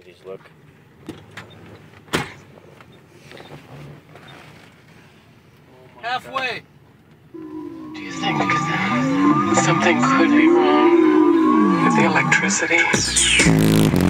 these look. Halfway. Do you think something could be wrong with the electricity?